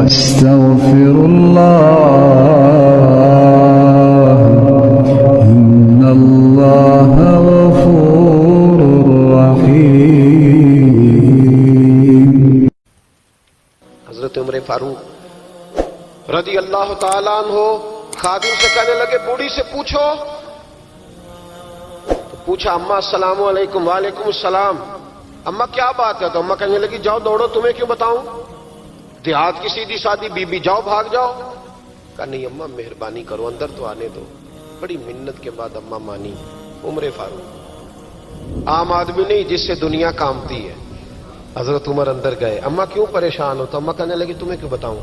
أستغفر الله إن الله غفور رحيم. حضرت عمر فاروق رضی اللہ تعالیٰ عنہ خادم سے کہنے لگے بوڑھی سے پوچھو. تو پوچھا اماں السلام علیکم. وعلیکم السلام. اماں کیا بات ہے؟ تو اماں کہنے لگی جاؤ دوڑو، تمہیں کیوں بتاؤں، دیہات کی سیدھی سادی بی بی، جاؤ بھاگ جاؤ. کہا نہیں اماں مہربانی کرو اندر تو آنے دو. بڑی منت کے بعد اماں مانی. عمر فاروق عام آدمی نہیں جس سے دنیا کامتی ہے. حضرت عمر اندر گئے. اماں کیوں پریشان ہو؟ تو اماں کہنے لگی تمہیں کیوں بتاؤں،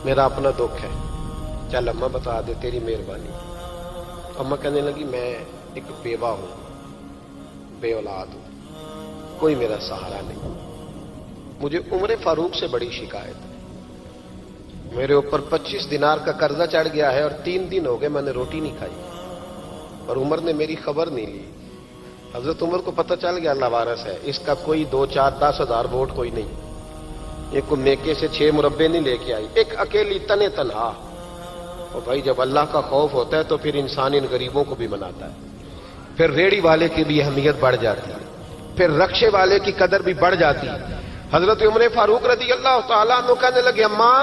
میرا اپنا دکھ ہے. چل اماں بتا دے، تیری مہربانی. اماں کہنے لگی میں ایک بیوہ ہوں، بے اولاد ہوں، کوئی میرا سہارا نہیں. مجھے عمر فاروق سے بڑی شکایت ہے. میرے اوپر 25 دینار کا قرضہ چڑھ گیا ہے اور 3 دن ہو گئے میں نے روٹی نہیں کھائی، اور عمر نے میری خبر نہیں لی. حضرت عمر کو پتہ چل گیا اللہ وارث ہے، اس کا کوئی 2 4 10 ہزار ووٹ کوئی نہیں. ایک کو میکے سے 6 مربے نہیں لے کے آئی، ایک اکیلی تنے تنہا. اور بھائی جب اللہ کا خوف ہوتا ہے تو پھر انسان ان غریبوں کو بھی مناتا ہے. پھر ریڑھی والے کی بھی اہمیت بڑھ جاتی ہے، پھر رکشے والے کی قدر بھی بڑھ جاتی ہے. حضرت عمر فاروق رضی اللہ تعالیٰ عنہ کہنے لگے اماں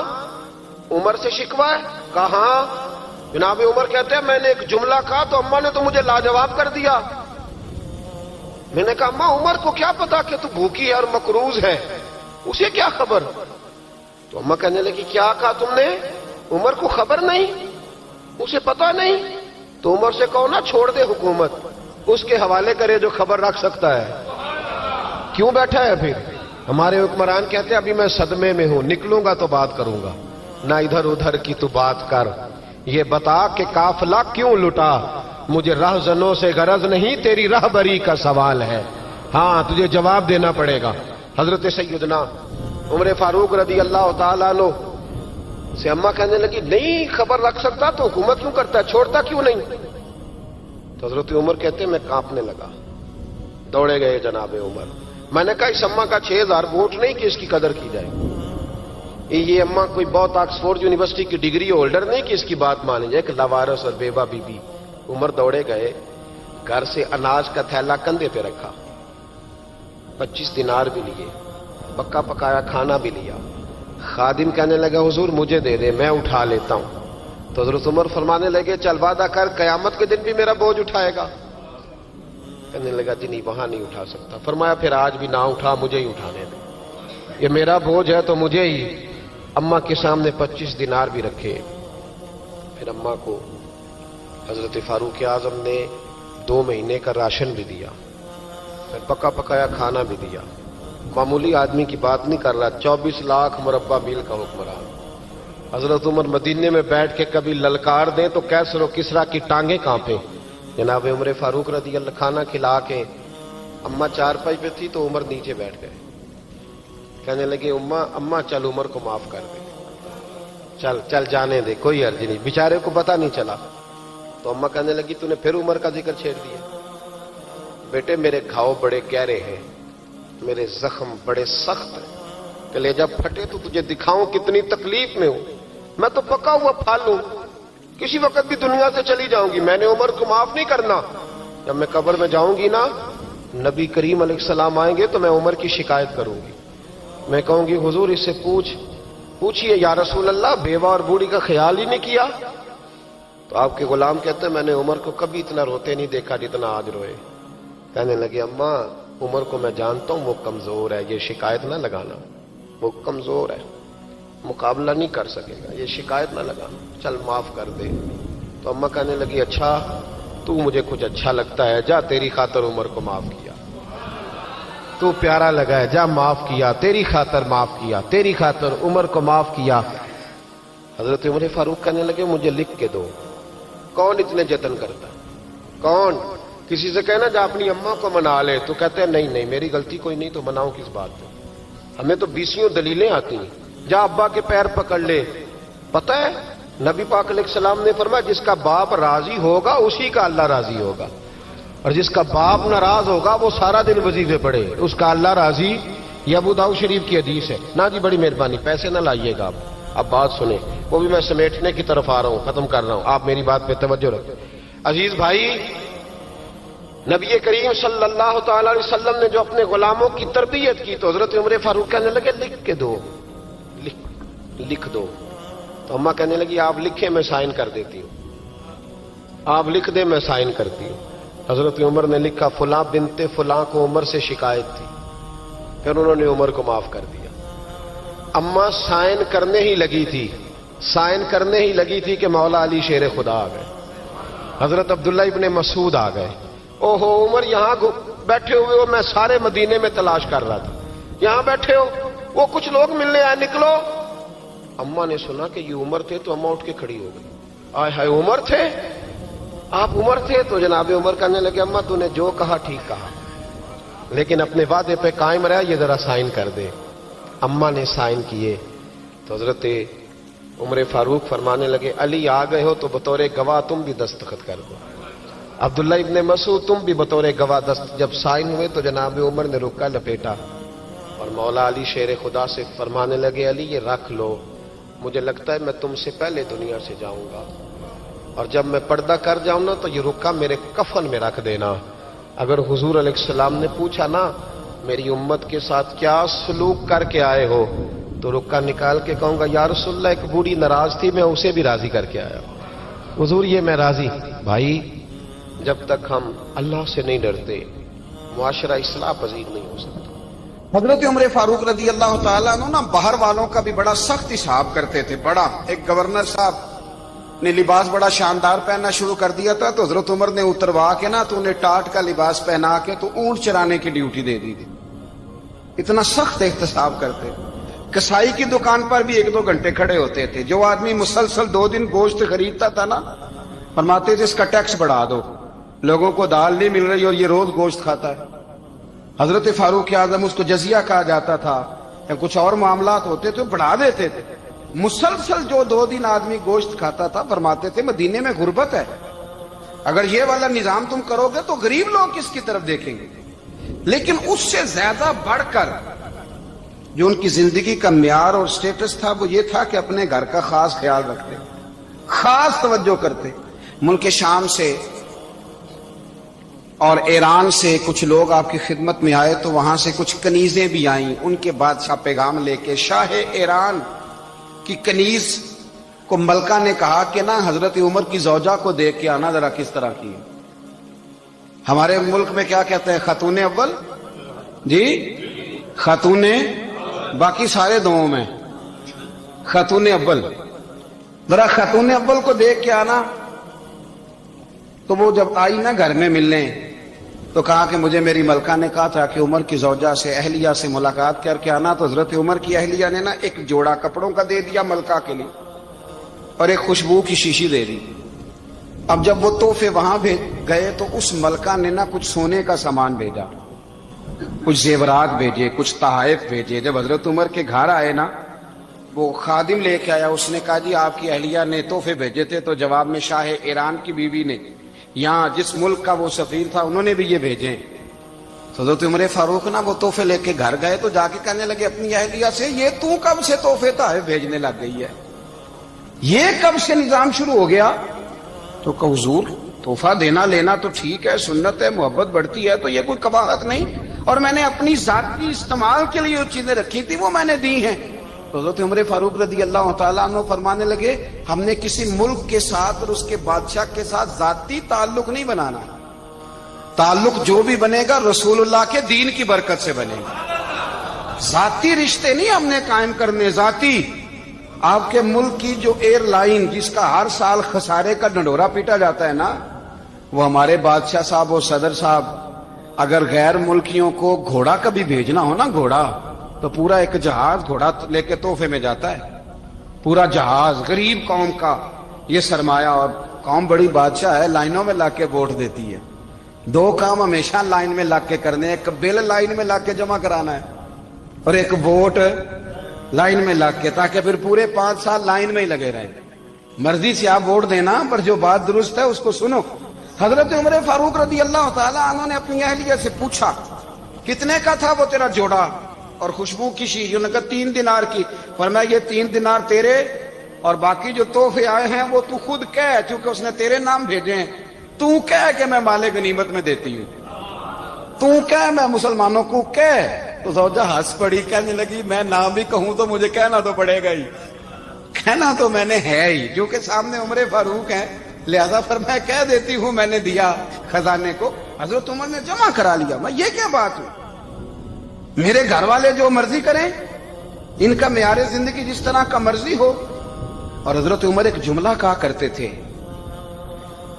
عمر سے شکوہ ہے؟ کہا ہاں. جناب عمر کہتے ہیں میں نے ایک جملہ کہا تو اماں نے تو مجھے لاجواب کر دیا. میں نے کہا اماں عمر کو کیا پتا کہ تو بھوکی ہے اور مقروض ہے، اسے کیا خبر؟ تو اماں کہنے لگی کیا کہا تم نے؟ عمر کو خبر نہیں، اسے پتا نہیں؟ تو عمر سے کہو نا چھوڑ دے حکومت، اس کے حوالے کرے جو خبر رکھ سکتا ہے. کیوں بیٹھا ہے پھر؟ ہمارے حکمران کہتے ہیں ابھی میں صدمے میں ہوں، نکلوں گا تو بات کروں گا. نہ ادھر ادھر کی تو بات کر، یہ بتا کہ قافلہ کیوں لٹا. مجھے رہزنوں سے غرض نہیں، تیری رہبری کا سوال ہے. ہاں تجھے جواب دینا پڑے گا. حضرت سیدنا عمر فاروق رضی اللہ تعالیٰ عنہ سے اماں کہنے لگی نہیں خبر رکھ سکتا تو حکومت کیوں کرتا ہے، چھوڑتا کیوں نہیں؟ تو حضرت عمر کہتے ہیں میں کانپنے لگا. دوڑے گئے جناب عمر. میں نے کہا اس اماں کا 6000 ووٹ نہیں کہ اس کی قدر کی جائے. یہ اماں کوئی بہت آکسفورڈ یونیورسٹی کی ڈگری ہولڈر نہیں کہ اس کی بات مانی جائے. کہ لاوارث اور بیوہ بی بی. عمر دوڑے گئے، گھر سے اناج کا تھیلا کندھے پہ رکھا، 25 دینار بھی لیے، پکا پکایا کھانا بھی لیا. خادم کہنے لگا حضور مجھے دے دے میں اٹھا لیتا ہوں. تو حضرت عمر فرمانے لگے چل وعدہ کر قیامت کے دن بھی میرا بوجھ اٹھائے گا. کہنے لگا جی نہیں وہاں نہیں اٹھا سکتا. فرمایا پھر آج بھی نہ اٹھا، مجھے ہی اٹھانے دے، یہ میرا بوجھ ہے تو مجھے ہی. اماں کے سامنے 25 دینار بھی رکھے. پھر اماں کو حضرت فاروق اعظم نے 2 مہینے کا راشن بھی دیا، پھر پکا پکایا کھانا بھی دیا. معمولی آدمی کی بات نہیں کر رہا، 24 لاکھ مربع میل کا حکمران. حضرت عمر مدینے میں بیٹھ کے کبھی للکار دیں تو کیسر و کسرا کی ٹانگیں کانپیں. جناب عمر فاروق رضی اللہ کھانا کھلا کے اماں چارپائی پہ تھی تو عمر نیچے بیٹھ گئے. کہنے لگے اماں چل عمر کو معاف کر دے، چل چل جانے دے، کوئی عرض نہیں، بیچارے کو پتہ نہیں چلا. تو اماں کہنے لگی تو نے پھر عمر کا ذکر چھیڑ دیا. بیٹے میرے گھاؤ بڑے گہرے ہیں، میرے زخم بڑے سخت ہیں، کلیجہ پھٹے تو تجھے دکھاؤں کتنی تکلیف میں ہوں. میں تو پکا ہوا پھال ہوں، کسی وقت بھی دنیا سے چلی جاؤں گی. میں نے عمر کو معاف نہیں کرنا. جب میں قبر میں جاؤں گی نا، نبی کریم علیہ السلام آئیں گے تو میں عمر کی شکایت کروں گی. میں کہوں گی حضور اس سے پوچھئے یا رسول اللہ بیوہ اور بوڑھی کا خیال ہی نہیں کیا. تو آپ کے غلام کہتے ہیں میں نے عمر کو کبھی اتنا روتے نہیں دیکھا جتنا آج روئے. کہنے لگے اماں عمر کو میں جانتا ہوں وہ کمزور ہے، یہ شکایت نہ لگانا، وہ کمزور ہے، مقابلہ نہیں کر سکے گا، یہ شکایت نہ لگانا، چل معاف کر دے. تو اماں کہنے لگی اچھا تو مجھے کچھ اچھا لگتا ہے، جا تیری خاطر عمر کو معاف کیا، تو پیارا لگا ہے، جا معاف کیا، تیری خاطر معاف کیا، تیری خاطر عمر کو معاف کیا. حضرت عمر فاروق کہنے لگے مجھے لکھ کے دو. کون اتنے جتن کرتا ہے؟ کون؟ کسی سے کہنا جا اپنی اماں کو منا لے، تو کہتے ہیں نہیں میری غلطی کوئی نہیں تو مناؤں کس بات پہ؟ ہمیں تو 20 دلیلیں آتی ہیں. جا ابا کے پیر پکڑ لے. پتہ ہے نبی پاک علیہ السلام نے فرمایا جس کا باپ راضی ہوگا اسی کا اللہ راضی ہوگا، اور جس کا باپ ناراض ہوگا وہ سارا دن وظیفے پڑھے، اس کا اللہ راضی. یہ ابو داؤد شریف کی حدیث ہے. نا جی بڑی مہربانی، پیسے نہ لائیے گا آپ. اب بات سنیں، وہ بھی میں سمیٹنے کی طرف آ رہا ہوں، ختم کر رہا ہوں، آپ میری بات پہ توجہ رکھیں۔ عزیز بھائی، نبی کریم صلی اللہ تعالی علیہ وسلم نے جو اپنے غلاموں کی تربیت کی تو حضرت عمر فاروق کہنے لگے لکھ کے دو، لکھ دو۔ تو اماں کہنے لگی آپ لکھیں میں سائن کر دیتی ہوں، آپ لکھ دیں میں سائن کرتی ہوں۔ حضرت عمر نے لکھا فلاں بنت فلاں کو عمر سے شکایت تھی، پھر انہوں نے عمر کو معاف کر دیا۔ اماں سائن کرنے ہی لگی تھی، سائن کرنے ہی لگی تھی کہ مولا علی شیر خدا آ گئے، حضرت عبداللہ ابن مسعود آ گئے۔ اوہو عمر یہاں بیٹھے ہوئے ہو، میں سارے مدینے میں تلاش کر رہا تھا، یہاں بیٹھے ہو، وہ کچھ لوگ ملنے آئے، نکلو۔ اماں نے سنا کہ یہ عمر تھے تو اماں اٹھ کے کھڑی ہو گئی، آئے ہائے عمر تھے، آپ عمر تھے؟ تو جناب عمر کہنے لگے اماں تو نے جو کہا ٹھیک کہا، لیکن اپنے وعدے پہ قائم رہا، یہ ذرا سائن کر دے۔ اماں نے سائن کیے تو حضرت عمر فاروق فرمانے لگے علی آ گئے ہو تو بطور گواہ تم بھی دستخط کر دو، عبداللہ ابن مسعود تم بھی بطور گواہ جب سائن ہوئے تو جناب عمر نے رکا لپیٹا اور مولا علی شیر خدا سے فرمانے لگے علی یہ رکھ لو، مجھے لگتا ہے میں تم سے پہلے دنیا سے جاؤں گا، اور جب میں پردہ کر جاؤں نا تو یہ رکا میرے کفن میں رکھ دینا۔ اگر حضور علیہ السلام نے پوچھا نا میری امت کے ساتھ کیا سلوک کر کے آئے ہو، تو رکا نکال کے کہوں گا یا رسول اللہ ایک بوڑھی ناراض تھی میں اسے بھی راضی کر کے آیا، حضور یہ میں راضی۔ بھائی جب تک ہم اللہ سے نہیں ڈرتے معاشرہ اصلاح پذیر نہیں ہو سکتا۔ حضرت عمر فاروق رضی اللہ تعالیٰ عنہ نا باہر والوں کا بھی بڑا سخت حساب کرتے تھے، بڑا۔ ایک گورنر صاحب نے لباس بڑا شاندار پہننا شروع کر دیا تھا تو حضرت عمر نے اتروا کے نا تو انہیں ٹاٹ کا لباس پہنا کے تو اونٹ چرانے کی ڈیوٹی دے دی تھی، اتنا سخت احتساب کرتے۔ کسائی کی دکان پر بھی 1-2 گھنٹے کھڑے ہوتے تھے، جو آدمی مسلسل 2 دن گوشت خریدتا تھا نا فرماتے تھے اس کا ٹیکس بڑھا دو، لوگوں کو دال نہیں مل رہی اور یہ روز گوشت کھاتا ہے۔ حضرت فاروق اعظم اس کو جزیہ کہا جاتا تھا یا کچھ اور معاملات ہوتے تھے بڑھا دیتے تھے۔ مسلسل جو 2 دن آدمی گوشت کھاتا تھا فرماتے تھے مدینے میں غربت ہے، اگر یہ والا نظام تم کرو گے تو غریب لوگ کس کی طرف دیکھیں گے۔ لیکن اس سے زیادہ بڑھ کر جو ان کی زندگی کا معیار اور سٹیٹس تھا وہ یہ تھا کہ اپنے گھر کا خاص خیال رکھتے، خاص توجہ کرتے۔ ملک شام سے اور ایران سے کچھ لوگ آپ کی خدمت میں آئے تو وہاں سے کچھ کنیزیں بھی آئیں، ان کے بادشاہ پیغام لے کے۔ شاہ ایران کی کنیز کو ملکہ نے کہا کہ نا حضرت عمر کی زوجہ کو دیکھ کے آنا ذرا کس طرح کی ہے۔ ہمارے ملک میں کیا کہتے ہیں خاتون اول، جی خاتون، باقی سارے دووں میں خاتون اول، ذرا خاتون اول کو دیکھ کے آنا۔ تو وہ جب آئی نا گھر میں ملنے تو کہا کہ مجھے میری ملکہ نے کہا تھا کہ عمر کی زوجہ سے اہلیہ سے ملاقات کر کے آنا، تو حضرت عمر کی اہلیہ نے نا ایک جوڑا کپڑوں کا دے دیا ملکہ کے لیے اور ایک خوشبو کی شیشی دے دی۔ اب جب وہ تحفے وہاں گئے تو اس ملکہ نے نا کچھ سونے کا سامان بھیجا، کچھ زیورات بھیجے، کچھ تحائف بھیجے۔ جب حضرت عمر کے گھر آئے نا وہ خادم لے کے آیا، اس نے کہا جی آپ کی اہلیہ نے تحفے بھیجے تھے، تو جواب میں شاہ ایران کی بیوی نے یہاں جس ملک کا وہ سفیر تھا انہوں نے بھی یہ بھیجے۔ حضرت عمر فاروق نا وہ تحفے لے کے گھر گئے تو جا کے کہنے لگے اپنی اہلیہ سے یہ تو کب سے تحفے تحائف بھیجنے لگ گئی ہے، یہ کب سے نظام شروع ہو گیا؟ تو کہ حضور تحفہ دینا لینا تو ٹھیک ہے، سنت ہے، محبت بڑھتی ہے، تو یہ کوئی قباحت نہیں، اور میں نے اپنی ذاتی استعمال کے لیے جو چیزیں رکھی تھی وہ میں نے دی ہیں۔ تو حضرت عمر فاروق رضی اللہ تعالیٰ عنہ فرمانے لگے ہم نے کسی ملک کے ساتھ اور اس کے بادشاہ کے ساتھ ذاتی تعلق نہیں بنانا، تعلق جو بھی بنے گا رسول اللہ کے دین کی برکت سے بنے گا، ذاتی رشتے نہیں ہم نے قائم کرنے۔ ذاتی آپ کے ملک کی جو ایئر لائن جس کا ہر سال خسارے کا ڈنڈورا پیٹا جاتا ہے نا، وہ ہمارے بادشاہ صاحب اور صدر صاحب اگر غیر ملکیوں کو گھوڑا کبھی بھیجنا ہو نا، گھوڑا، تو پورا ایک جہاز گھوڑا لے کے تحفے میں جاتا ہے، پورا جہاز غریب قوم کا یہ سرمایہ، اور قوم بڑی بادشاہ ہے لائنوں میں لا کے ووٹ دیتی ہے۔ 2 کام ہمیشہ لائن میں لا کے کرنے، ایک بل لائن میں لا کے جمع کرانا ہے اور ایک ووٹ لائن میں لا کے، تاکہ پھر پورے 5 سال لائن میں ہی لگے رہے۔ مرضی سے آپ ووٹ دینا پر جو بات درست ہے اس کو سنو۔ حضرت عمر فاروق رضی اللہ تعالیٰ عنہ نے اپنی اہلیہ سے پوچھا کتنے کا تھا وہ تیرا جوڑا؟ اور خوشبو کی شیشی، انہوں نے کہا 3 دینار کی. فرمایا یہ 3 دینار تیرے اور باقی جو تحفے آئے ہیں وہ تو خود کہہ، چونکہ اس نے تیرے نام بھیجے ہیں. تو کہہ کہ میں مال غنیمت میں دیتی ہوں، تو کہہ میں مسلمانوں کو کہہ. تو زوجہ ہنس پڑی، کہنے لگی میں نہ بھی کہوں تو مجھے کہنا تو پڑے گا ہی، کہنا تو میں نے ہے ہی، کیونکہ سامنے عمر فاروق ہیں، لہذا فرمایا کہہ دیتی ہوں میں نے دیا خزانے کو. حضرت عمر نے جمع کرا لیا. میں یہ کیا بات ہوں، میرے گھر والے جو مرضی کریں، ان کا معیار زندگی جس طرح کا مرضی ہو. اور حضرت عمر ایک جملہ کہا کرتے تھے،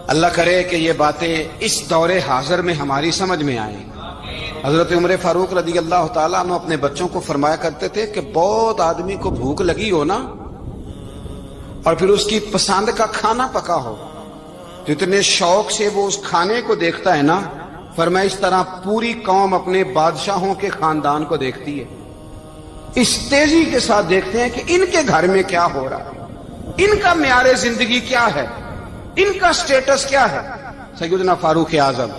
اللہ کرے کہ یہ باتیں اس دور حاضر میں ہماری سمجھ میں آئیں. حضرت عمر فاروق رضی اللہ تعالیٰ عنہ اپنے بچوں کو فرمایا کرتے تھے کہ بہت آدمی کو بھوک لگی ہو نا، اور پھر اس کی پسند کا کھانا پکا ہو تو اتنے شوق سے وہ اس کھانے کو دیکھتا ہے نا، فرمایا اس طرح پوری قوم اپنے بادشاہوں کے خاندان کو دیکھتی ہے، اس تیزی کے ساتھ دیکھتے ہیں کہ ان کے گھر میں کیا ہو رہا ہے، ان کا معیار زندگی کیا ہے، ان کا سٹیٹس کیا ہے. سیدنا فاروق اعظم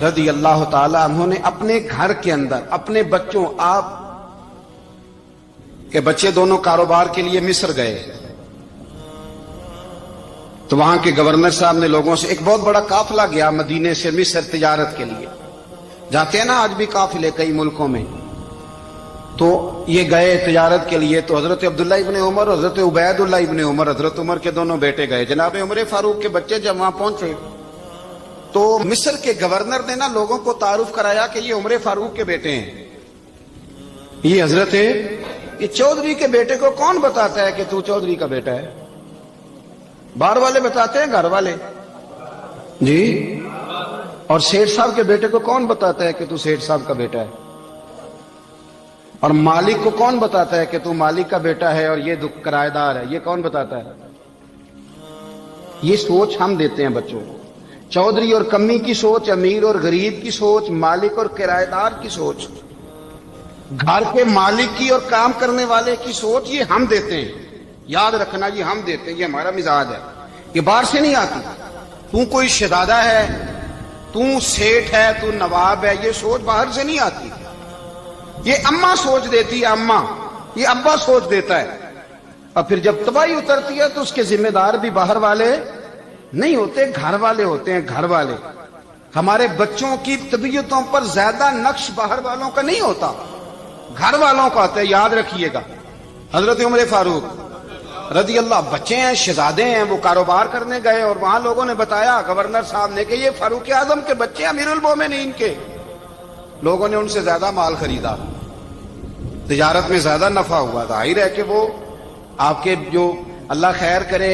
رضی اللہ تعالی عنہ نے اپنے گھر کے اندر اپنے بچوں، آپ کے بچے دونوں کاروبار کے لیے مصر گئے تو وہاں کے گورنر صاحب نے لوگوں سے، ایک بہت بڑا قافلہ گیا مدینے سے مصر تجارت کے لیے، جاتے ہیں نا آج بھی قافلے کئی ملکوں میں، تو یہ گئے تجارت کے لیے. تو حضرت عبداللہ ابن عمر، حضرت عبید اللہ ابن عمر، حضرت عمر کے دونوں بیٹے گئے. جناب عمر فاروق کے بچے جب وہاں پہنچے تو مصر کے گورنر نے نا لوگوں کو تعارف کرایا کہ یہ عمر فاروق کے بیٹے ہیں، یہ حضرت یہ چودھری کے بیٹے کو کون بتاتا ہے کہ تو چودھری کا بیٹا ہے؟ باہر والے بتاتے ہیں، گھر والے جی. اور سیٹھ صاحب کے بیٹے کو کون بتاتا ہے کہ تو سیٹھ صاحب کا بیٹا ہے؟ اور مالک کو کون بتاتا ہے کہ تو مالک کا بیٹا ہے اور یہ کرایہ دار ہے؟ یہ کون بتاتا ہے؟ یہ سوچ ہم دیتے ہیں بچوں کو. چودھری اور کمی کی سوچ، امیر اور غریب کی سوچ، مالک اور کرایہ دار کی سوچ، گھر کے مالک کی اور کام کرنے والے کی سوچ، یہ ہم دیتے ہیں. یاد رکھنا یہ ہم دیتے ہیں، یہ ہمارا مزاج ہے، یہ باہر سے نہیں آتی. تو کوئی شہزادہ ہے، تو سیٹھ ہے، تو نواب ہے، یہ سوچ باہر سے نہیں آتی. یہ اماں سوچ دیتی ہے، اماں، یہ ابا سوچ دیتا ہے. اور پھر جب تباہی اترتی ہے تو اس کے ذمہ دار بھی باہر والے نہیں ہوتے، گھر والے ہوتے ہیں. گھر والے، ہمارے بچوں کی طبیعتوں پر زیادہ نقش باہر والوں کا نہیں ہوتا، گھر والوں کا ہوتا ہے. یاد رکھیے گا. حضرت عمر فاروق رضی اللہ، بچے ہیں، شہزادے ہیں، وہ کاروبار کرنے گئے اور وہاں لوگوں نے بتایا گورنر صاحب نے کہ یہ فاروق اعظم کے بچے، امیر المومنین کے. لوگوں نے ان سے زیادہ مال خریدا، تجارت میں زیادہ نفع ہوا. ظاہر ہے کہ وہ آپ کے جو اللہ خیر کرے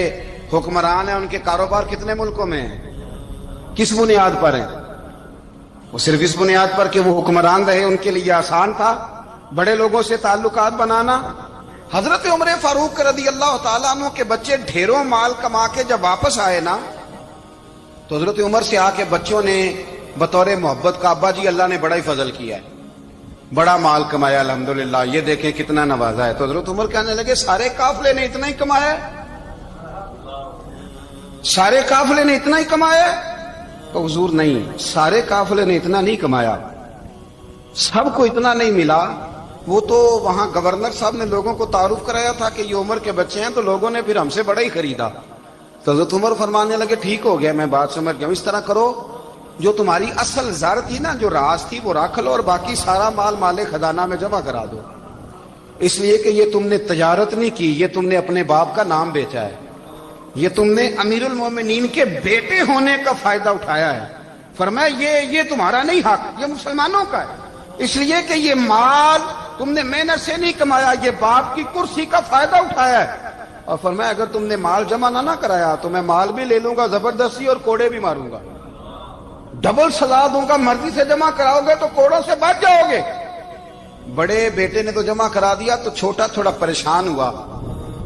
حکمران ہیں، ان کے کاروبار کتنے ملکوں میں ہیں، کس بنیاد پر ہیں؟ وہ صرف اس بنیاد پر کہ وہ حکمران رہے، ان کے لیے آسان تھا بڑے لوگوں سے تعلقات بنانا. حضرت عمر فاروق رضی اللہ تعالیٰ عنہ کے بچے ڈھیروں مال کما کے جب واپس آئے نا، تو حضرت عمر سے آ کے بچوں نے بطور محبت کا، ابا جی اللہ نے بڑا ہی فضل کیا ہے، بڑا مال کمایا الحمدللہ، یہ دیکھیں کتنا نوازا ہے. تو حضرت عمر کہنے لگے سارے قافلے نے اتنا ہی کمایا ہے، سارے قافلے نے اتنا ہی کمایا ہے؟ تو حضور نہیں، سارے قافلے نے اتنا نہیں کمایا، سب کو اتنا نہیں ملا. وہ تو وہاں گورنر صاحب نے لوگوں کو تعارف کرایا تھا کہ یہ عمر کے بچے ہیں، تو لوگوں نے پھر ہم سے بڑا ہی خریدا. تو حضرت عمر فرمانے لگے ٹھیک ہو گیا، میں بات سمجھ گیا ہوں، اس طرح کرو جو تمہاری اصل زر تھی نا، جو راز تھی، وہ رکھ لو اور باقی سارا مال مال خزانہ میں جمع کرا دو. اس لیے کہ یہ تم نے تجارت نہیں کی، یہ تم نے اپنے باپ کا نام بیچا ہے، یہ تم نے امیر المومنین کے بیٹے ہونے کا فائدہ اٹھایا ہے. فرمایا یہ تمہارا نہیں حق، یہ مسلمانوں کا ہے، اس لیے کہ یہ مال تم نے محنت سے نہیں کمایا، یہ باپ کی کرسی کا فائدہ اٹھایا ہے. اور فرمایا اگر تم نے مال جمع نہ کرایا تو میں مال بھی لے لوں گا زبردستی اور کوڑے بھی ماروں گا، ڈبل سزا دوں گا. مرضی سے جمع کراؤ گے تو کوڑوں سے بچ جاؤ گے. بڑے بیٹے نے تو جمع کرا دیا، تو چھوٹا تھوڑا پریشان ہوا.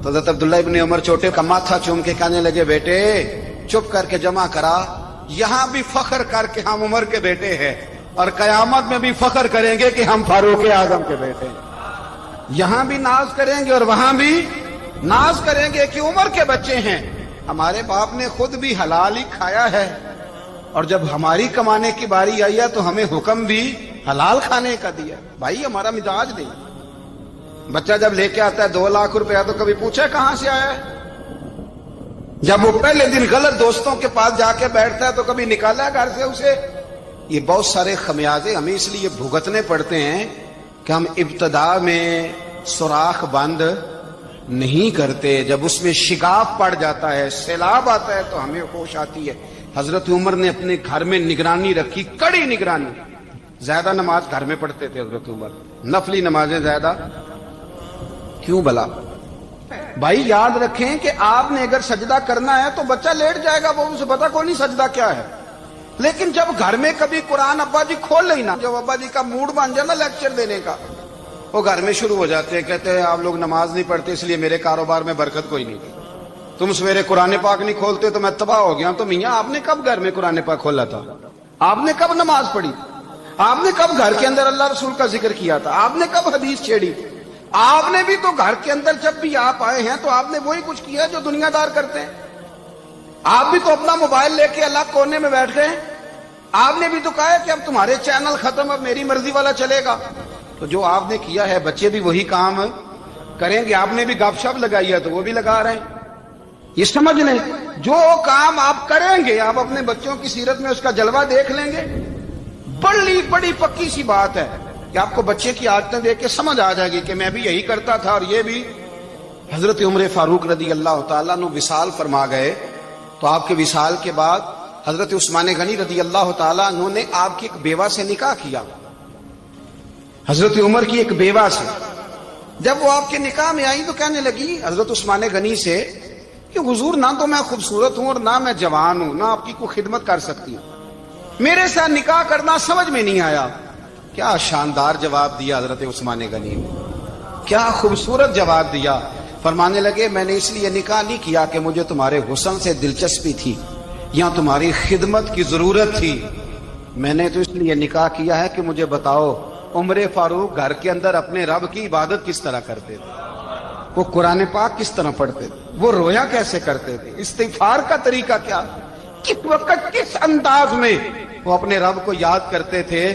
تو حضرت عبداللہ ابن عمر چھوٹے کا ماتھا چوم کے کہنے لگے بیٹے چپ کر کے جمع کرا، یہاں بھی فخر کر کے ہم عمر کے بیٹے ہیں اور قیامت میں بھی فخر کریں گے کہ ہم فاروق اعظم کے بیٹے ہیں. یہاں بھی ناز کریں گے اور وہاں بھی ناز کریں گے کہ عمر کے بچے ہیں. ہمارے باپ نے خود بھی حلال ہی کھایا ہے، اور جب ہماری کمانے کی باری آئی ہے تو ہمیں حکم بھی حلال کھانے کا دیا. بھائی ہمارا مزاج نہیں. بچہ جب لے کے آتا ہے 2 لاکھ روپیہ تو کبھی پوچھا کہاں سے آیا ہے؟ جب وہ پہلے دن غلط دوستوں کے پاس جا کے بیٹھتا ہے تو کبھی نکالا ہے گھر سے اسے؟ یہ بہت سارے خمیازے ہمیں اس لیے بھگتنے پڑتے ہیں کہ ہم ابتدا میں سوراخ بند نہیں کرتے، جب اس میں شگاف پڑ جاتا ہے، سیلاب آتا ہے تو ہمیں ہوش آتی ہے۔ حضرت عمر نے اپنے گھر میں نگرانی رکھی، کڑی نگرانی۔ زیادہ نماز گھر میں پڑھتے تھے حضرت عمر، نفلی نمازیں زیادہ کیوں بلا؟ بھائی یاد رکھیں کہ آپ نے اگر سجدہ کرنا ہے تو بچہ لیٹ جائے گا، وہ اسے پتا کوئی نہیں سجدہ کیا ہے۔ لیکن جب گھر میں کبھی قرآن ابا جی کھول لئی نا، جب ابا جی کا موڈ بن جائے نا لیکچر دینے کا، وہ گھر میں شروع ہو جاتے ہیں، کہتے ہیں آپ لوگ نماز نہیں پڑھتے اس لیے میرے کاروبار میں برکت کوئی نہیں، تم سویرے قرآن پاک نہیں کھولتے تو میں تباہ ہو گیا۔ تو میاں آپ نے کب گھر میں قرآن پاک کھولا تھا؟ آپ نے کب نماز پڑھی؟ آپ نے کب گھر کے اندر اللہ رسول کا ذکر کیا تھا؟ آپ نے کب حدیث چھیڑی؟ آپ نے بھی تو گھر کے اندر جب بھی آپ آئے ہیں تو آپ نے وہی کچھ کیا جو دنیا دار کرتے ہیں۔ آپ بھی تو اپنا موبائل لے کے الگ کونے میں بیٹھ گئے، آپ نے بھی تو کہا ہے کہ اب تمہارے چینل ختم، اب میری مرضی والا چلے گا۔ تو جو آپ نے کیا ہے بچے بھی وہی کام کریں گے۔ آپ نے بھی گپ شپ لگائی ہے تو وہ بھی لگا رہے ہیں۔ یہ سمجھ لیں جو کام آپ کریں گے آپ اپنے بچوں کی سیرت میں اس کا جلوہ دیکھ لیں گے۔ بڑی پکی سی بات ہے کہ آپ کو بچے کی عادتیں دیکھ کے سمجھ آ جائے گی کہ میں بھی یہی کرتا تھا اور یہ بھی۔ حضرت عمر فاروق رضی اللہ تعالیٰ عنہ وصال فرما گئے تو آپ کے وصال کے بعد حضرت عثمان غنی رضی اللہ تعالیٰ عنہ نے آپ کی ایک بیوہ سے نکاح کیا، حضرت عمر کی ایک بیوہ سے۔ جب وہ آپ کے نکاح میں آئی تو کہنے لگی حضرت عثمان غنی سے کہ حضور نہ تو میں خوبصورت ہوں اور نہ میں جوان ہوں، نہ آپ کی کوئی خدمت کر سکتی ہوں، میرے ساتھ نکاح کرنا سمجھ میں نہیں آیا۔ کیا شاندار جواب دیا حضرت عثمان غنی نے، کیا خوبصورت جواب دیا۔ فرمانے لگے میں نے اس لیے نکاح نہیں کیا کہ مجھے تمہارے حسن سے دلچسپی تھی یا تمہاری خدمت کی ضرورت تھی، میں نے تو اس لیے نکاح کیا ہے کہ مجھے بتاؤ عمر فاروق گھر کے اندر اپنے رب کی عبادت کس طرح کرتے تھے، وہ قرآن پاک کس طرح پڑھتے تھے، وہ رویا کیسے کرتے تھے، استغفار کا طریقہ کیا، کس وقت کس انداز میں وہ اپنے رب کو یاد کرتے تھے۔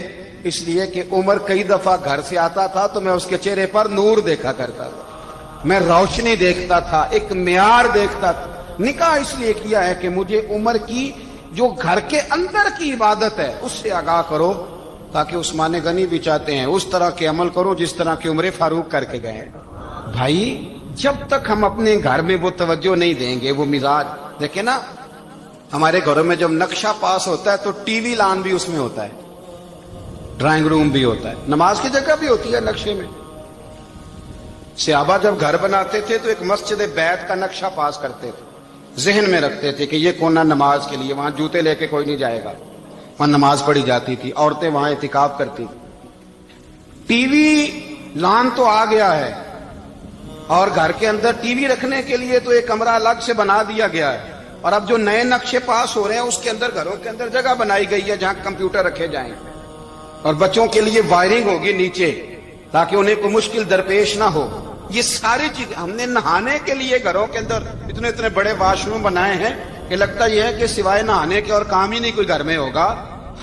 اس لیے کہ عمر کئی دفعہ گھر سے آتا تھا تو میں اس کے چہرے پر نور دیکھا کرتا تھا، میں روشنی دیکھتا تھا، ایک معیار دیکھتا تھا۔ نکاح اس لیے کیا ہے کہ مجھے عمر کی جو گھر کے اندر کی عبادت ہے اس سے آگاہ کرو، تاکہ عثمان غنی بھی چاہتے ہیں اس طرح کے عمل کرو جس طرح کہ عمر فاروق کر کے گئے۔ بھائی جب تک ہم اپنے گھر میں وہ توجہ نہیں دیں گے، وہ مزاج دیکھیں نا، ہمارے گھروں میں جب نقشہ پاس ہوتا ہے تو ٹی وی لان بھی اس میں ہوتا ہے، ڈرائنگ روم بھی ہوتا ہے، نماز کی جگہ بھی ہوتی ہے نقشے میں۔ صحابہ جب گھر بناتے تھے تو ایک مسجد بیت کا نقشہ پاس کرتے تھے، ذہن میں رکھتے تھے کہ یہ کونا نماز کے لیے، وہاں جوتے لے کے کوئی نہیں جائے گا، وہاں نماز پڑھی جاتی تھی، عورتیں وہاں اعتکاف کرتی تھی۔ ٹی وی لان تو آ گیا ہے اور گھر کے اندر ٹی وی رکھنے کے لیے تو ایک کمرہ الگ سے بنا دیا گیا ہے، اور اب جو نئے نقشے پاس ہو رہے ہیں اس کے اندر گھروں کے اندر جگہ بنائی گئی ہے جہاں کمپیوٹر رکھے جائیں، اور بچوں کے لیے وائرنگ ہوگی نیچے تاکہ انہیں کوئی مشکل درپیش نہ ہو۔ یہ ساری چیز ہم نے نہانے کے لیے گھروں کے اندر اتنے بڑے واش روم بنائے ہیں کہ لگتا یہ ہے کہ سوائے نہانے کے اور کام ہی نہیں کوئی گھر میں ہوگا،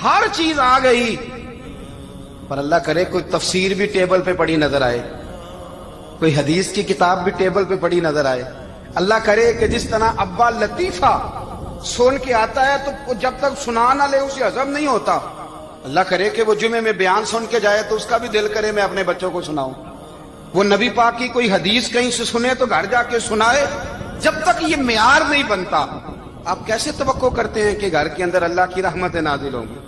ہر چیز آ گئی۔ پر اللہ کرے کوئی تفسیر بھی ٹیبل پہ پڑی نظر آئے، کوئی حدیث کی کتاب بھی ٹیبل پہ پڑی نظر آئے۔ اللہ کرے کہ جس طرح ابا لطیفہ سن کے آتا ہے تو جب تک سنا نہ لے اسے ہضم نہیں ہوتا، اللہ کرے کہ وہ جمعے میں بیان سن کے جائے تو اس کا بھی دل کرے میں اپنے بچوں کو سناؤں۔ وہ نبی پاک کی کوئی حدیث کہیں سے سنے تو گھر جا کے سنائے۔ جب تک یہ معیار نہیں بنتا آپ کیسے توقع کرتے ہیں کہ گھر کے اندر اللہ کی رحمتیں نازل ہوں گی؟